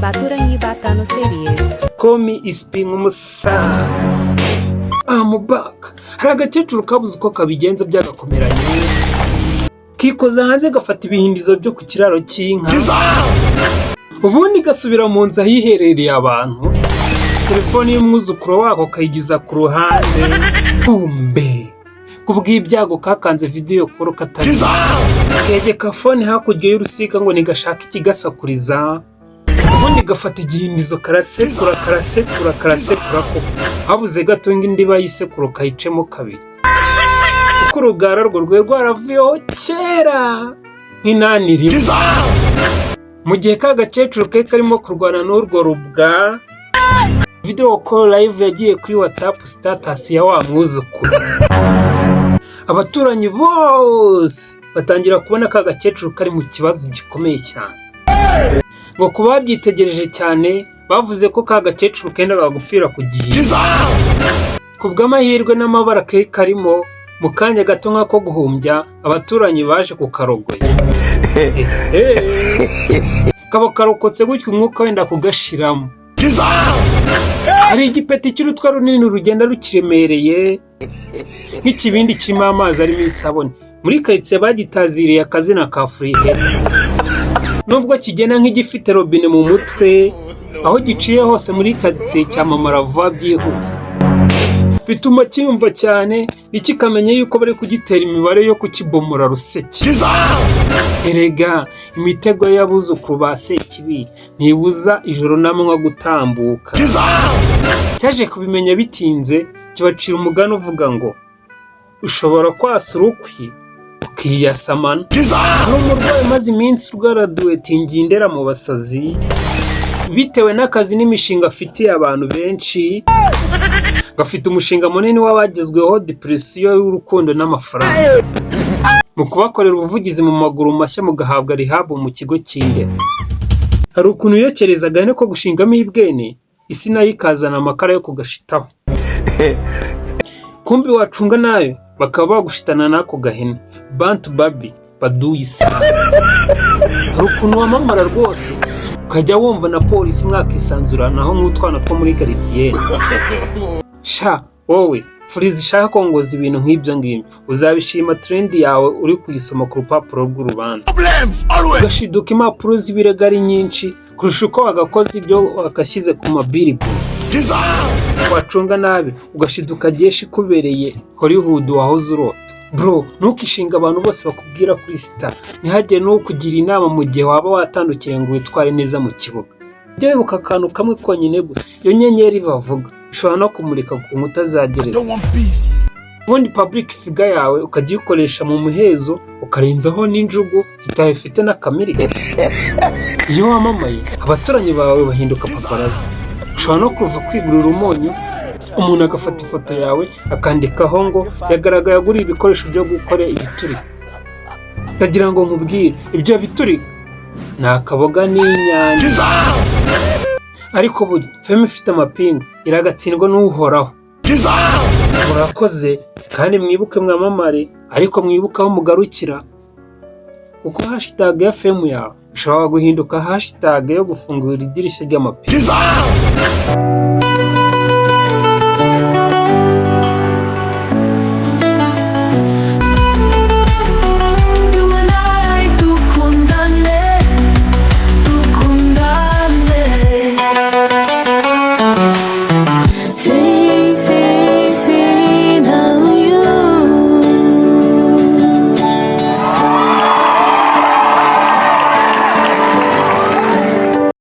Baturangi Batano Series. Komi isipinga umusaza. I'm back. Hari agakecuru kabuze uko kabigenza byagakomeranye. Kikoza hanze gafata ibihindizo byo ku kiraro cy'inka. Ubundi gasubira mu nzu ahiherereye abantu. Telefoni y'umwuzukuru wako kayigiza ku ruhande. Bumbe. Kubw'ibyago kakanze video kuro katariza. Kegeka fone hakurya y'urusika ngo nigashaka ikigasakuriza. Ubundi gafata igihindizo karasekura ko habuze gato ngindi bayisekuro kayicemo kabiri. Uko urugara rwo rwaravuyeho kera nk'inaniri. Mu gihe kagakecuru ke karimo kurwana n'urwo rubwa, video call live yagiye kuri WhatsApp status ya wa mwuzukuru. Abaturanyi bose batangira kubona kagakecuru kari mu kibazo gikomeye cyane. Ngo kuba byitegereje cyane bavuze ko kagakecuru kendaga gupfira ku gihe. Kubw'amahirwe n'amabara ke karimo mu kanya gato nk'ako guhumbya abaturanyi baje kukarogoya. Kaba karokotse gutyo umwuka wenda kugashiramo. Hari igipeti cy'urutwa runini rugenda rukiremereye nk'ikibindi kirimo amazi arimo isabune. Muri karitsiye bagitaziriye akazina ka Freehead. Nubwo kigena nk'igifite robine mu mutwe, aho giciye hose muri karitsiye cyamamara vuba byihuse. Bituma kiyumva cyane ikikamenya yuko bari kugitera imibare yo kukibomora ruseke. Erega imitego y'abuzukuru ba Sekibi ntibuza ijoro namwe gutambuka. Cyaje kubimenya bitinze kibacira umugani uvuga ngo ushobora kwasura ukwi ukiyasamana. Hari umurwayi maze iminsi urwaraduwetingiye indera mu basazi bitewe n'akazi n'imishinga afitiye abantu benshi. Gafite umushinga munini w'abagezweho depression y'urukundo n'amafaranga. Mu kubakorera ubuvugizi mu maguru mashya mugahabwa rehab mu kigo cy'indera. Hari ukuntu yokerezaga ne ko gushingamo ibwene isi nayo ikazana amakara yo kugashitaho. Kumbi wacunga nayo bakaba bagushitana nako gahene. Bantu babi baduyisa. Hari ukuntu wamamara rwose ukajya wumva na polisi mwakisanzuranaho nk'utwana two muri Garidiyeni. Sha wowe furizi ishaka kongoza ibintu nk'ibyo ngibyo uzabishima trend yawe uri kuyisoma ku rupapuro rw'urubanza. Ugashiduka impapuro z'ibirego ari nyinshi kurusha uko wagakoze ibyo wakashyize ku mabiribu. Wacunga nabi ugashiduka geshi kubereye Hollywood wahoze urota. Bro, ntukishinga abantu bose bakubwira kuri star. Ntihagire no kugira inama mu gihe waba watandukire ngo witware neza mu kibuga. Jya wibuka akantu kamwe konyine gusa. Iyo nyenyeri bavuga ushobora no kumurika ku nkuta za gereza. Ubundi public figure yawe ukajya uyikoresha mu muhezo ukarenzaho n'injugu zitafite n'akamirika. Iyo wamamaye abaturanyi bawe bahinduka paparazi. Ushobora no kuva kwigurira umunyu umuntu agafata ifoto yawe akandikaho ngo yagaragaye agura ibikoresho byo gukora ibiturika. Ndagira ngo nkubwire ibyo biturika ni akaboga n'inyanya. Ariko burya feme ifite amapingu iragatsindwa n'uhoraho. Murakoze kandi mwibuke mwamamare ariko mwibuke aho mugarukira, kuko hashtag ya feme yawe ushobora guhinduka hashtag yo gufungura idirishya ry'amapingu.